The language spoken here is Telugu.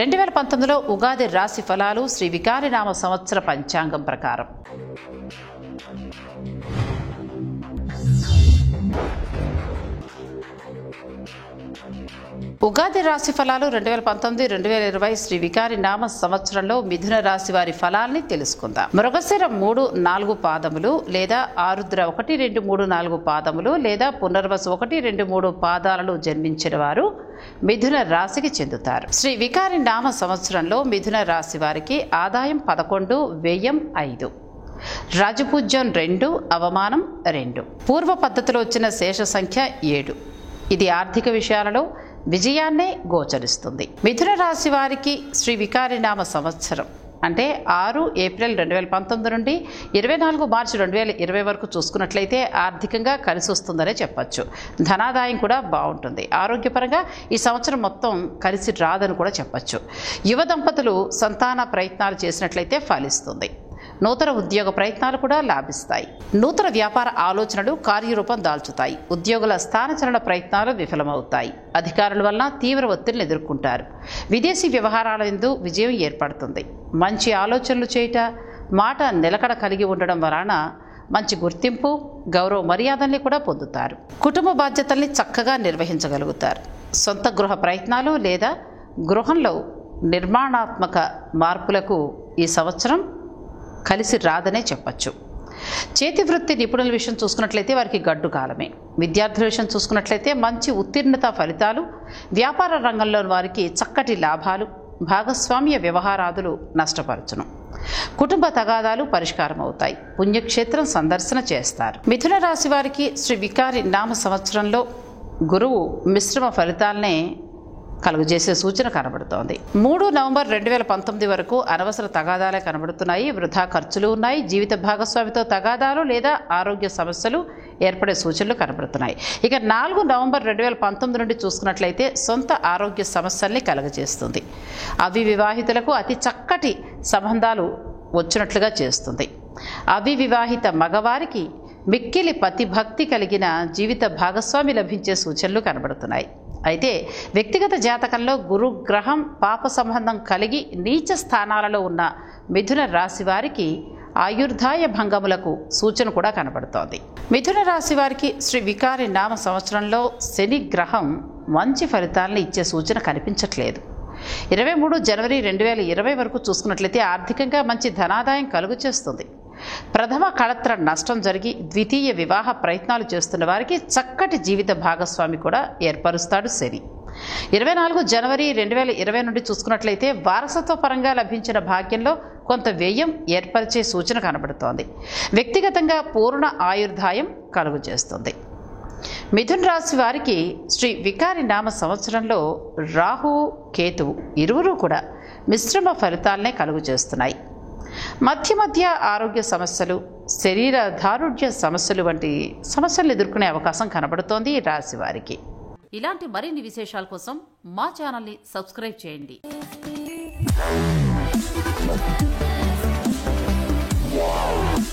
2019లో ఉగాది రాశి ఫలాలు శ్రీ వికారినామ సంవత్సర పంచాంగం ప్రకారం. ఉగాది రాశి ఫలాలు 2019-2020 శ్రీ వికారి నామ సంవత్సరంలో మిథున రాశి వారి ఫలాల్ని తెలుసుకుందాం. మృగశిర 3-4 పాదములు లేదా ఆరుద్ర 1-2-3-4 పాదములు లేదా పునర్వసు 1-2-3 పాదాలలో జన్మించిన వారు మిథున రాశికి చెందుతారు. శ్రీ వికారి నామ సంవత్సరంలో మిథున రాశి వారికి ఆదాయం 11, వ్యయం 5, రాజపూజ్యం 2, అవమానం 2. పూర్వ పద్ధతిలో వచ్చిన శేష సంఖ్య 7. ఇది ఆర్థిక విషయాలలో విజయాన్నే గోచరిస్తుంది. మిథున రాశి వారికి శ్రీ వికారి నామ సంవత్సరం అంటే 6 ఏప్రిల్ 2019 నుండి 24 మార్చి 2020 వరకు చూసుకున్నట్లయితే ఆర్థికంగా కలిసి వస్తుందనే చెప్పచ్చు. ధనాదాయం కూడా బాగుంటుంది. ఆరోగ్యపరంగా ఈ సంవత్సరం మొత్తం కలిసి రాదని కూడా చెప్పచ్చు. యువ దంపతులు సంతాన ప్రయత్నాలు చేసినట్లయితే ఫలిస్తుంది. నూతన ఉద్యోగ ప్రయత్నాలు కూడా లాభిస్తాయి. నూతన వ్యాపార ఆలోచనలు కార్యరూపం దాల్చుతాయి. ఉద్యోగుల స్థానచలన ప్రయత్నాలు విఫలమవుతాయి. అధికారుల వలన తీవ్ర ఒత్తిడిని ఎదుర్కొంటారు. విదేశీ వ్యవహారాల యందు విజయం ఏర్పడుతుంది. మంచి ఆలోచనలు చేయుట, మాట నిలకడ కలిగి ఉండడం వలన మంచి గుర్తింపు, గౌరవ మర్యాదల్ని కూడా పొందుతారు. కుటుంబ బాధ్యతల్ని చక్కగా నిర్వహించగలుగుతారు. సొంత గృహ ప్రయత్నాలు లేదా గృహంలో నిర్మాణాత్మక మార్పులకు ఈ సంవత్సరం కలిసి రాదనే చెప్పచ్చు. చేతి వృత్తి నిపుణుల విషయం చూసుకున్నట్లయితే వారికి గడ్డు కాలమే. విద్యార్థుల విషయం చూసుకున్నట్లయితే మంచి ఉత్తీర్ణత ఫలితాలు, వ్యాపార రంగంలోని వారికి చక్కటి లాభాలు, భాగస్వామ్య వ్యవహారాదులు నష్టపరచును. కుటుంబ తగాదాలు పరిష్కారం అవుతాయి. పుణ్యక్షేత్రం సందర్శన చేస్తారు. మిథున రాశి వారికి శ్రీ వికారి నామ సంవత్సరంలో గురువు మిశ్రమ ఫలితాలనే కలుగజేసే సూచన కనబడుతోంది. 3 నవంబర్ 2019 వరకు అనవసర తగాదాలే కనబడుతున్నాయి. వృధా ఖర్చులు ఉన్నాయి. జీవిత భాగస్వామితో తగాదాలు లేదా ఆరోగ్య సమస్యలు ఏర్పడే సూచనలు కనబడుతున్నాయి. ఇక 4 నవంబర్ 2019 నుండి చూసుకున్నట్లయితే సొంత ఆరోగ్య సమస్యల్ని కలుగజేస్తుంది. అవివాహితులకు అతి చక్కటి సంబంధాలు వచ్చినట్లుగా చేస్తుంది. అవివాహిత మగవారికి మిక్కిలి పతిభక్తి కలిగిన జీవిత భాగస్వామి లభించే సూచనలు కనబడుతున్నాయి. అయితే వ్యక్తిగత జాతకంలో గురుగ్రహం పాప సంబంధం కలిగి నీచ స్థానాలలో ఉన్న మిథున రాశి వారికి ఆయుర్దాయ భంగములకు సూచన కూడా కనబడుతోంది. మిథున రాశి వారికి శ్రీ వికారి నామ సంవత్సరంలో శని గ్రహం మంచి ఫలితాలను ఇచ్చే సూచన కనిపించట్లేదు. 23 జనవరి 2020 వరకు చూసుకున్నట్లయితే ఆర్థికంగా మంచి ధనాదాయం కలుగు చేస్తుంది. ప్రథమ కళత్ర నష్టం జరిగి ద్వితీయ వివాహ ప్రయత్నాలు చేస్తున్న వారికి చక్కటి జీవిత భాగస్వామి కూడా ఏర్పరుస్తాడు శని. 24 జనవరి 2020 నుండి చూసుకున్నట్లయితే వారసత్వ పరంగా లభించిన భాగ్యంలో కొంత వ్యయం ఏర్పరిచే సూచన కనబడుతోంది. వ్యక్తిగతంగా పూర్ణ ఆయుర్దాయం కలుగు చేస్తుంది. మిథున రాశి వారికి శ్రీ వికారి నామ సంవత్సరంలో రాహు, కేతువు ఇరువురు కూడా మిశ్రమ ఫలితాలనే కలుగు చేస్తున్నాయి. మధ్య ఆరోగ్య సమస్యలు, శరీర దారుఢ్య సమస్యలు వంటి సమస్యలు ఎదుర్కొనే అవకాశం కనబడుతోంది ఈ రాశి వారికి. ఇలాంటి మరిన్ని విశేషాల కోసం మా ఛానల్ని సబ్స్క్రైబ్ చేయండి. Wow.